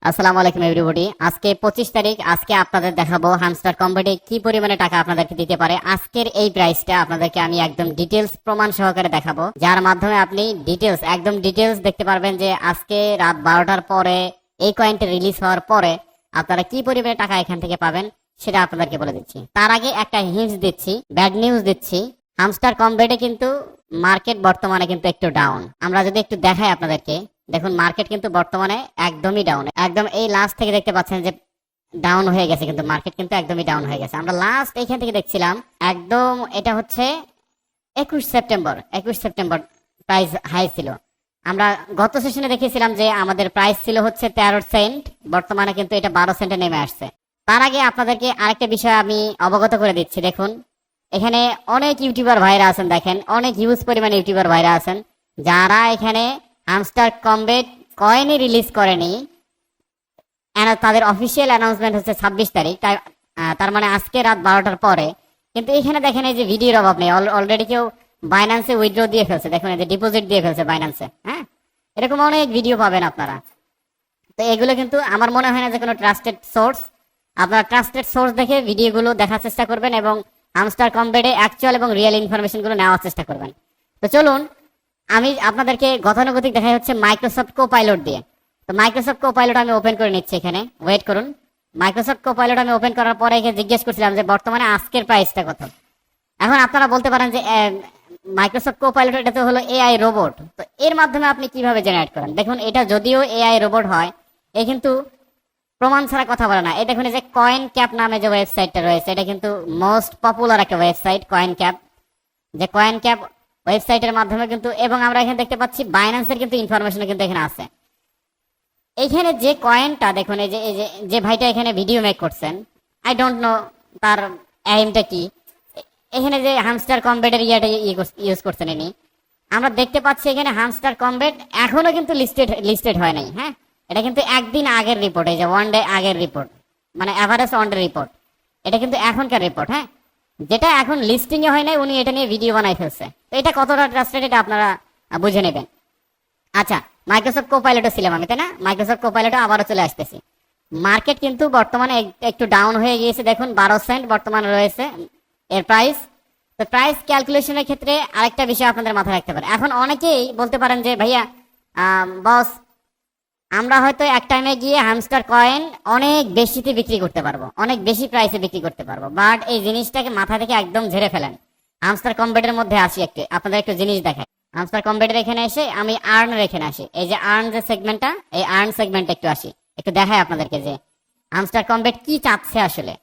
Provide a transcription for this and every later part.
আসসালামু আলাইকুম এভরিবডি। আজকে 25 তারিখ। আজকে আপনাদের দেখাবো হামস্টার কম্বেটে কি পরিমাণে টাকা আপনাদেরকে দিতে পারে। আজকের এই প্রাইসটা আপনাদেরকে আমি একদম ডিটেলস প্রমাণ সহকারে দেখাবো, যার মাধ্যমে আপনি একদম ডিটেলস দেখতে পারবেন যে আজকে রাত 12টার পরে এই কয়েনটা রিলিজ হওয়ার পরে আপনারা কি পরিমাণে টাকা এখান থেকে পাবেন সেটা আপনাদেরকে বলে দিচ্ছি। তার আগে একটা হিন্টস দিচ্ছি, ব্যাড নিউজ দিচ্ছি। হামস্টার কম্বেটে কিন্তু মার্কেট বর্তমানে কিন্তু একটু ডাউন। আমরা যদি একটু দেখাই আপনাদেরকে, দেখুন মার্কেট কিন্তু বর্তমানে একদমই ডাউন। একদম এই লাস্ট থেকে দেখতে পাচ্ছেন যে ডাউন হয়ে গেছে, কিন্তু মার্কেট কিন্তু একদমই ডাউন হয়ে গেছে। আমরা লাস্ট এইখান থেকে দেখছিলাম একদম, এটা হচ্ছে 21 সেপ্টেম্বর প্রাইস হাই ছিল। আমরা গত সেশনে দেখেছিলাম যে আমাদের প্রাইস ছিল হচ্ছে 13 সেন্ট, বর্তমানে কিন্তু এটা 12 সেন্টে নেমে আসছে। তার আগে আপনাদেরকে আরেকটা বিষয় আমি অবগত করে দিচ্ছি। দেখুন এখানে অনেক ইউটিউবার ভাইরা আছেন, দেখেন অনেক হিউজ পরিমাণে ইউটিউবার ভাইরা আছেন যারা এখানে হামস্টার কম্বেট কয়েনই রিলিজ করেনি। তাদের অফিসিয়াল অ্যানাউন্সমেন্ট হচ্ছে 26 তারিখ, তার মানে আজকে রাত 12টার পরে। কিন্তু এখানে দেখেন এই যে ভিডিওর অভাব নেই, অলরেডি কেউ বাইন্যান্সে উইথড্র দিয়ে ফেলছে, দেখুন এই যে ডিপোজিট দিয়ে ফেলছে বাইন্যান্সে। হ্যাঁ, এরকম অনেক ভিডিও পাবেন আপনারা। তো এগুলো কিন্তু আমার মনে হয় না যে কোনো ট্রাস্টেড সোর্স। আপনারা ট্রাস্টেড সোর্স দেখে ভিডিওগুলো দেখার চেষ্টা করবেন এবং হামস্টার কম্বেটে অ্যাকচুয়াল এবং রিয়েল ইনফরমেশনগুলো নেওয়ার চেষ্টা করবেন। তো চলুন আমি আপনাদেরকে গতানুগতিক দেখাই হচ্ছে মাইক্রোসফট কোপাইলট দিয়ে। তো মাইক্রোসফট কোপাইলট আমি ওপেন করে নিচ্ছি, এখানে ওয়েট করুন। মাইক্রোসফট কোপাইলট আমি ওপেন করার পরে এখানে জিজ্ঞেস করছিলাম যে বর্তমানে আজকের প্রাইসটা কত। এখন আপনারা বলতে পারেন যে মাইক্রোসফট কোপাইলট এটা তো হলো এআই রোবট, তো এর মাধ্যমে আপনি কিভাবে জেনারেট করেন। দেখুন এটা যদিও এআই রোবট হয়, এ কিন্তু প্রমাণ ছাড়া কথা বলে না। এই দেখুন এই যে কয়েন ক্যাপ নামে যে ওয়েবসাইটটা রয়েছে, এটা কিন্তু মোস্ট পপুলার একটা ওয়েবসাইট কয়েন ক্যাপ। যে কয়েন ক্যাপ ওয়েবসাইটের মাধ্যমে কিন্তু, এবং আমরা এখানে দেখতে পাচ্ছি বাইন্যান্সের কিন্তু ইনফরমেশন কিন্তু এখানে আছে। এইখানে যে কয়েনটা দেখুন, এই যে যে ভাইটা এখানে ভিডিও মেক করছেন, আই ডোন্ট নো তার এইমটা কি। এখানে যে হামস্টার কম্বেটের ইয়াটা ইউজ করছেন ইনি, আমরা দেখতে পাচ্ছি এখানে হামস্টার কম্বেট এখনো কিন্তু লিস্টেড হয় নাই। হ্যাঁ, এটা কিন্তু একদিন আগের রিপোর্ট, এই যে ওয়ান ডে আগের রিপোর্ট, মানে অ্যাভারেজ ওয়ান ডে রিপোর্ট। এটা কিন্তু এখনকার রিপোর্ট। হ্যাঁ, যেটা এখন লিস্টিং এ হয় নাই, উনি এটা নিয়ে ভিডিও বানাই ফেলছে। তো এটা কতটা ট্রাস্টেড এটা আপনারা বুঝে নেবেন। আচ্ছা, মাইক্রোসফট কোপাইলটে ছিলাম আমি, তাই না? মাইক্রোসফট কোপাইলটে আবারও চলে আসতেছি। মার্কেট কিন্তু বর্তমানে একটু ডাউন হয়ে গিয়েছে, দেখুন 12 সেন্ট বর্তমানে রয়েছে এর প্রাইস। তো প্রাইস ক্যালকুলেশনের ক্ষেত্রে আরেকটা বিষয় আপনাদের মাথায় রাখতে পারেন। এখন অনেকেই বলতে পারেন যে ভাইয়া বস, আমরা হয়তো এক টাইমে গিয়ে হামস্টার কয়েন অনেক বেশিতে বিক্রি করতে পারবো, অনেক বেশি প্রাইসে বিক্রি করতে পারবো, বাট এই জিনিসটাকে মাথা থেকে একদম ঝেড়ে ফেলেন। হামস্টার কম্বেটের মধ্যে আসি, আপনাদের একটু জিনিস দেখাই। হামস্টার কম্বেটের এখানে এসে আমি আর্নের এখানে আসি, এই যে আর্ন যে সেগমেন্টটা, এই আর্ন সেগমেন্টে একটু আসি, একটু দেখাই আপনাদেরকে যে হামস্টার কম্বেট কি চাচ্ছে আসলে।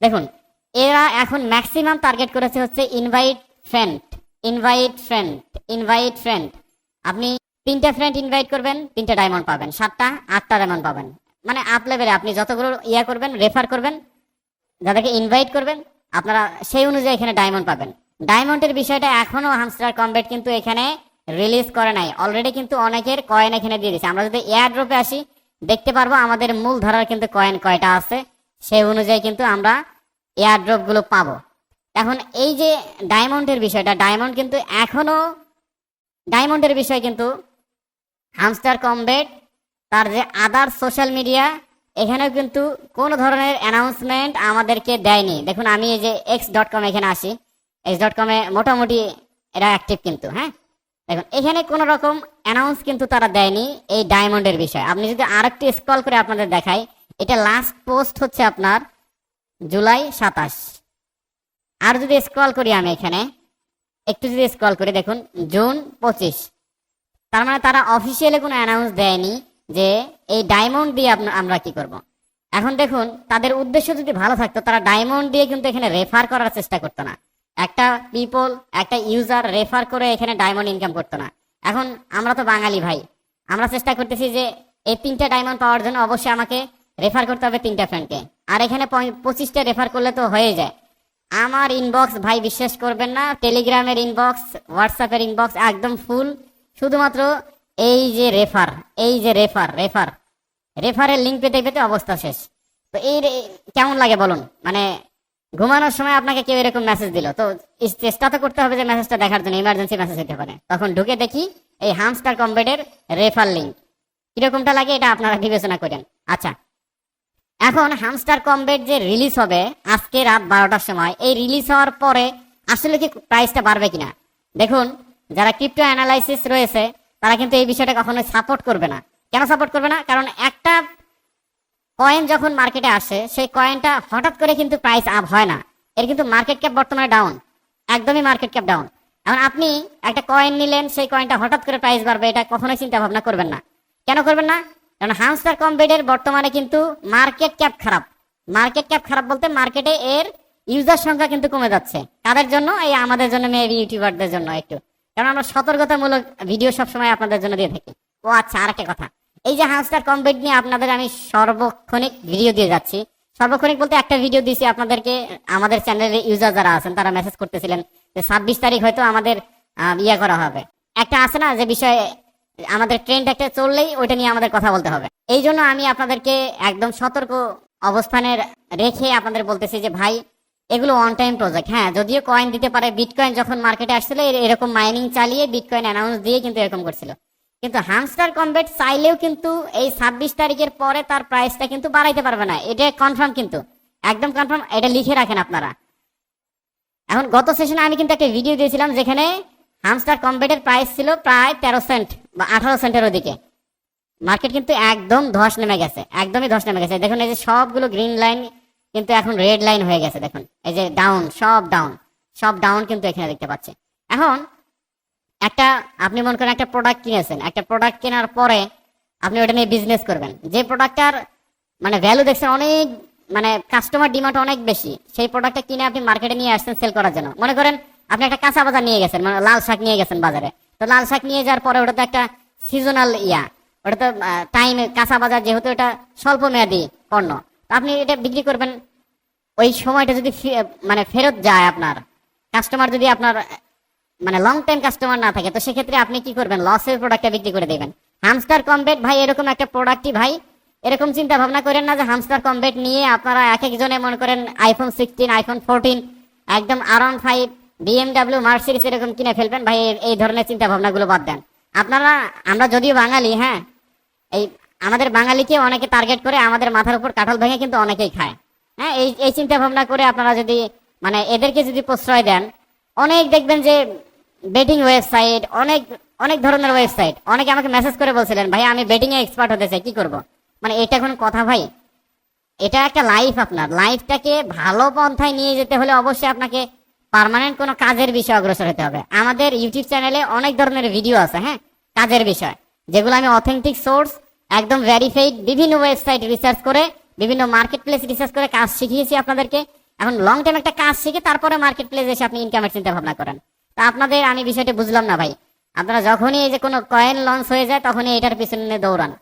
দেখুন এরা এখন ম্যাক্সিমাম টার্গেট করেছে হচ্ছে invite friend, invite friend, invite friend. আপনি 3টা ফ্রেন্ড ইনভাইট করবেন, 3টা ডায়মন্ড পাবেন, 7টা 8টা ডায়মন্ড পাবেন। মানে আপ লেভেলে আপনি যতগুলো ইয়া করবেন, রেফার করবেন, যাদেরকে ইনভাইট করবেন, আপনারা সেই অনুযায়ী এখানে ডায়মন্ড পাবেন। ডায়মন্ডের বিষয়টা এখনো হামস্টার কম্বেট কিন্তু এখানে রিলিজ করে নাই, অলরেডি কিন্তু অনেকের কয়েন এখানে দিয়ে দিচ্ছে। আমরা যদি এয়ার ড্রপে আসি দেখতে পারবো আমাদের মূল ধারার কিন্তু কয়েন কয়টা আছে, সেই অনুযায়ী কিন্তু আমরা এয়ার ড্রপ গুলো পাবো। এখন এই যে ডায়মন্ডের বিষয়টা, ডায়মন্ড কিন্তু এখনো, ডায়মন্ডের বিষয় কিন্তু হামস্টার কম্বেট তার যে আদার সোশ্যাল মিডিয়া, এখানেও কিন্তু কোনো ধরনের অ্যানাউন্সমেন্ট আমাদেরকে দেয়নি। দেখুন আমি এই যে x.com এখানে আসি, x.com এ মোটামুটি এরা অ্যাক্টিভ কিন্তু। হ্যাঁ, দেখুন এখানে কোনো রকম অ্যানাউন্স কিন্তু তারা দেয়নি এই ডায়মন্ডের বিষয়। আপনি যদি আরেকটু স্ক্রল করে আপনাদের দেখাই, এটা লাস্ট পোস্ট হচ্ছে আপনার জুলাই 27। আর যদি স্ক্রল করি আমি এখানে একটু যদি স্ক্রল করি, দেখুন জুন 25। তার মানে তারা অফিসিয়ালি কোনো অ্যানাউন্স দেয়নি যে এই ডায়মন্ড দিয়ে আমরা কি করব। এখন দেখুন তাদের উদ্দেশ্য যদি ভালো থাকতো, তারা ডায়মন্ড দিয়ে কিন্তু এখানে রেফার করার চেষ্টা করতো না। একটা পিপল, একটা ইউজার রেফার করে এখানে ডায়মন্ড ইনকাম করতো না। এখন আমরা তো বাঙালি ভাই, আমরা চেষ্টা করতেছি যে এই 3টা ডায়মন্ড পাওয়ার জন্য অবশ্যই আমাকে রেফার করতে হবে 3টা ফ্রেন্ডকে, আর এখানে 25টা রেফার করলে তো হয়ে যায়। আমার ইনবক্স ভাই বিশ্বাস করবেন না, টেলিগ্রামের ইনবক্স, হোয়াটসঅ্যাপের ইনবক্স একদম ফুল, শুধুমাত্র এই যে রেফার, এই যে রেফার রেফার রেফারের লিঙ্ক পেতে পেতে অবস্থা শেষ। তো এই কেমন লাগে বলুন? মানে ঘুমানোর সময় আপনাকে কেউ এরকম মেসেজ দিল, তো চেষ্টা তো করতে হবে যে মেসেজটা দেখার জন্য, ইমার্জেন্সি মেসেজ হতে পারে। তখন ঢুকে দেখি এই হামস্টার কম্বেটের রেফার লিঙ্ক, কিরকমটা লাগে এটা আপনারা বিবেচনা করেন। আচ্ছা, এখন হামস্টার কমবেট যে রিলিজ হবে আজকে রাত 12টার সময়, এই রিলিজ হওয়ার পরে আসলে কি প্রাইসটা বাড়বে কিনা? দেখুন, যারা ক্রিপ্টো অ্যানালাইসিস রয়েছে তারা কিন্তু এই বিষয়টা কখনোই সাপোর্ট করবে না। কেন সাপোর্ট করবে না? কারণ একটা কয়েন যখন মার্কেটে আসে সেই কয়েনটা হঠাৎ করে কিন্তু প্রাইস আপ হয় না। এর কিন্তু মার্কেট ক্যাপ বর্তমানে ডাউন, একদমই মার্কেট ক্যাপ ডাউন। এখন আপনি একটা কয়েন নিলেন, সেই কয়েনটা হঠাৎ করে প্রাইস বাড়বে, এটা কখনোই চিন্তা ভাবনা করবেন না। কেন করবেন না? কারণ হামস্টার কমবেটের বর্তমানে কিন্তু মার্কেট ক্যাপ খারাপ। মার্কেট ক্যাপ খারাপ বলতে মার্কেটে এর ইউজার সংখ্যা কিন্তু কমে যাচ্ছে। কাদের জন্য? এই আমাদের জন্য, মেবি ইউটিউবারদের জন্য একটু। কারণ আমরা সতর্কতামূলক ভিডিও সবসময় আপনাদের জন্য দিয়ে থাকি। ও আচ্ছা, আরেকটা কথা, এই যে হামস্টার কমবেট নিয়ে আপনাদের আমি সর্বক্ষণিক ভিডিও দিয়ে যাচ্ছি। সর্বক্ষণিক বলতে একটা ভিডিও দিয়েছি আপনাদেরকে, আমাদের চ্যানেলের ইউজার যারা আছেন তারা মেসেজ করতেছিলেন যে 26 তারিখ হয়তো আমাদের ইয়ে করা হবে। একটা আছে না যে বিষয়ে আমাদের ট্রেন্ড একটা চললেই ওইটা নিয়ে আমাদের কথা বলতে হবে। এই জন্য আমি আপনাদেরকে একদম সতর্ক অবস্থানে রেখে আপনাদের বলতেছি যে ভাই, এগুলো অন টাইম প্রজেক্ট। হ্যাঁ, যদিও কয়েন দিতে পারে, বিটকয়েন যখন মার্কেটে আসছিল এরকম মাইনিং চালিয়ে বিটকয়েন অ্যানাউন্স দিয়ে কিন্তু এরকম করছিল। কিন্তু হামস্টার কমবেট চাইলেও কিন্তু এই 26 তারিখের পরে তার প্রাইসটা কিন্তু বাড়াইতে পারবে না। এটা কনফার্ম, কিন্তু একদম কনফার্ম, এটা লিখে রাখেন আপনারা। এখন গত সেশনে আমি কিন্তু একটা ভিডিও দিয়েছিলাম যেখানে হামস্টার কমবেটের প্রাইস ছিল প্রায় 13 সেন্ট বা 18 সেন্টের ওদিকে। মার্কেট কিন্তু একদম ধস নেমে গেছে, একদমই ধস নেমে গেছে। দেখুন, এই যে সবগুলো গ্রিন লাইন কিন্তু এখন রেড লাইন হয়ে গেছে। দেখুন, এই যে ডাউন, সব ডাউন, সব ডাউন কিন্তু এখানে দেখতে পাচ্ছি। এখন একটা, আপনি মনে করেন একটা প্রোডাক্ট কিনেছেন, একটা প্রোডাক্ট কেনার পরে আপনি ওটা নিয়ে বিজনেস করবেন। যে প্রোডাক্টটার মানে ভ্যালু দেখছেন অনেক, মানে কাস্টমার ডিমান্ড অনেক বেশি, সেই প্রোডাক্টটা কিনে আপনি মার্কেটে নিয়ে আসছেন সেল করার জন্য। মনে করেন আপনি একটা কাঁচা বাজার নিয়ে গেছেন, মানে লাল শাক নিয়ে গেছেন বাজারে। তো লাল শাক নিয়ে যাওয়ার পরে ওটা তো একটা সিজনাল ওটা তো টাইম, কাঁচা বাজার যেহেতু এটা স্বল্প মেয়াদী পণ্য, তো আপনি এটা বিক্রি করবেন। ওই সময়টা যদি মানে ফেরত যায়, আপনার কাস্টমার যদি আপনার মানে লং টাইম কাস্টমার না থাকে, তো সেক্ষেত্রে আপনি কি করবেন? লসের প্রোডাক্টটা বিক্রি করে দেবেন। হামস্টার কমবেট ভাই এরকম একটা প্রোডাক্টই ভাই। এরকম চিন্তা ভাবনা করেন না যে হামস্টার কমবেট নিয়ে আপনারা এক একজনে মনে করেন আইফোন 16, আইফোন 14, একদম R15, BMW, মার্সিডিজ এরকম কিনে ফেলবেন। ভাই এই ধরনের চিন্তা ভাবনাগুলো বাদ দেন আপনারা। আমরা যদিও বাঙালি, হ্যাঁ, এই আমাদের বাঙালিকে অনেকে টার্গেট করে আমাদের মাথার উপর কাঁঠাল ভেঙে কিন্তু অনেকেই খায়। হ্যাঁ, এই চিন্তা ভাবনা করে আপনারা যদি মানে এদেরকে যদি প্রশ্রয় দেন, অনেক দেখবেন যে বেটিং ওয়েবসাইট, অনেক অনেক ধরনের ওয়েবসাইট, অনেকে আমাকে মেসেজ করে বলছিলেন ভাই আমি বেটিং এ এক্সপার্ট হতে চাই, কি করব? মানে এটা কোন কথা ভাই? এটা একটা লাইফ, আপনার লাইফটাকে ভালো পন্থায় নিয়ে যেতে হলে অবশ্যই আপনাকে পার্মানেন্ট কোনো কাজের বিষয়ে অগ্রসর হতে হবে। আমাদের ইউটিউব চ্যানেলে অনেক ধরনের ভিডিও আছে, হ্যাঁ, কাজের বিষয়, যেগুলো আমি অথেন্টিক সোর্স, একদম ভেরিফাইড, বিভিন্ন ওয়েবসাইট রিসার্চ করে, বিভিন্ন মার্কেট প্লেস রিসার্চ করে কাজ শিখিয়েছি আপনাদেরকে। এখন লং টাইম একটা কাজ শিখে তারপরে মার্কেট প্লেসে এসে আপনি ইনকামের চিন্তা ভাবনা করেন। তা আপনাদের আমি বিষয়টা বুঝলাম না ভাই। আপনারা যখনই এই যে কোনো কয়েন লঞ্চ হয়ে যায় তখনই এটার পিছনে দৌড়ান।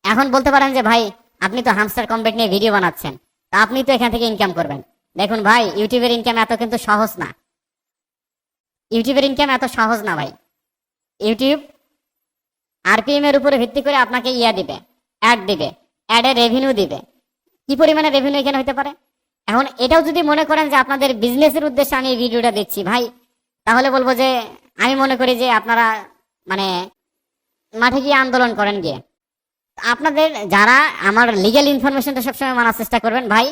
এখন বলতে পারেন যে ভাই আপনি তো হামস্টার কমবেট নিয়ে ভিডিও বানাচ্ছেন, তা আপনি তো এখান থেকে ইনকাম করবেন। দেখুন ভাই, ইউটিউবের ইনকাম এত কিন্তু সহজ না। ইউটিউবের ইনকাম এত সহজ না ভাই। ইউটিউব আরপিএম এর উপরে ভিত্তি করে আপনাকে দিবে, অ্যাড দিবে, অ্যাডের রেভিনিউ দিবে। কি পরিমাণে রেভিনিউ এখানে হতে পারে? এখন এটাও যদি মনে করেন যে আপনাদের বিজনেসের উদ্দেশ্যে আমি এই ভিডিওটা দেখছি ভাই, তাহলে বলবো যে আমি মনে করি যে আপনারা মানে মাঠে গিয়ে আন্দোলন করেন গিয়ে। আপনাদের যারা আমার লিগ্যাল ইনফরমেশনটা সবসময় মানার চেষ্টা করবেন ভাই।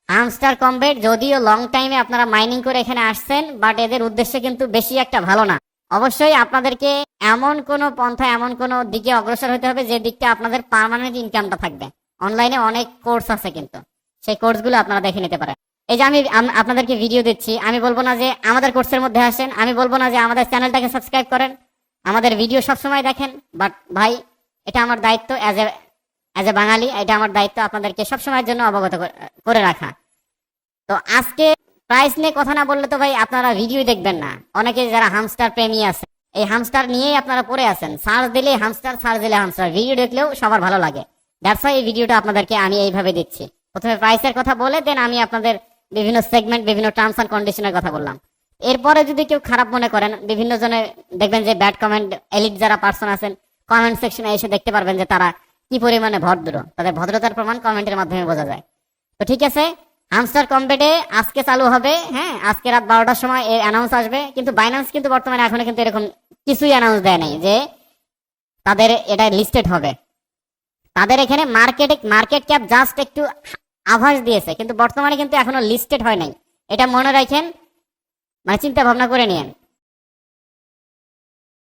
হামস্টার কমবেট যদিও লং টাইমে আপনারা মাইনিং করে এখানে আসছেন, বাট এদের উদ্দেশ্য কিন্তু বেশি একটা ভালো না। অবশ্যই আপনাদেরকে এমন কোনো পন্থা, এমন কোনো দিকে অগ্রসর হতে হবে যে দিকটা আপনাদের পার্মানেন্ট ইনকামটা থাকবে। অনলাইনে অনেক কোর্স আছে, কিন্তু সেই কোর্সগুলো আপনারা দেখে নিতে পারেন। এই যে আমি আপনাদেরকে ভিডিও দিচ্ছি, আমি বলবো না যে আমাদের কোর্সের মধ্যে আসেন, আমি বলবো না যে আমাদের চ্যানেলটাকে সাবস্ক্রাইব করেন, আমাদের ভিডিও সবসময় দেখেন, বাট ভাই এটা আমার দায়িত্ব অ্যাজ এ বাঙালি, এটা আমার দায়িত্ব আপনাদেরকে সবসময়ের জন্য অবগত করে রাখা। তো আজকে প্রাইস নিয়ে কথা না বললে তো ভাই আপনারা ভিডিও দেখবেন না। অনেকে যারা হামস্টার প্রেমী আছে, এই হামস্টার নিয়েই আপনারা পড়ে আছেন, সার্চ দিলে হামস্টার, সার্চ দিলে হামস্টার, ভিডিও দেখলেও সবার ভালো লাগে। দ্যাটস ওয়াই এই ভিডিওটা আপনাদেরকে আমি এইভাবে দিচ্ছি। প্রথমে প্রাইসের কথা বলে দেন আমি আপনাদের বিভিন্ন সেগমেন্ট, বিভিন্ন টার্মস অ্যান্ড কন্ডিশনের কথা বললাম। এরপরে যদি কেউ খারাপ মনে করেন, বিভিন্ন জনে দেখবেন যে ব্যাড কমেন্ট, এলিট যারা পার্সন আছেন কমেন্ট সেকশনে এসে দেখতে পারবেন যে তারা কি পরিমাণে ভদ্র, তাদের ভদ্রতার প্রমাণ কমেন্টের মাধ্যমে বোঝা যায়। তো ঠিক আছে, হামস্টার কমবেটে আজকে চালু হবে, হ্যাঁ, আজকে রাত 12টার সময় এর অ্যানাউন্স আসবে। কিন্তু বাইন্যান্স কিন্তু বর্তমানে এখনো কিন্তু এরকম কিছুই অ্যানাউন্স দেয় নাই যে তাদের এটা লিস্টেড হবে। তাদের এখানে মার্কেট ক্যাপ জাস্ট একটু আভাস দিয়েছে, কিন্তু বর্তমানে কিন্তু এখনো লিস্টেড হয় নাই। এটা মনে রাখেন, মানে চিন্তা ভাবনা করে নিয়েন।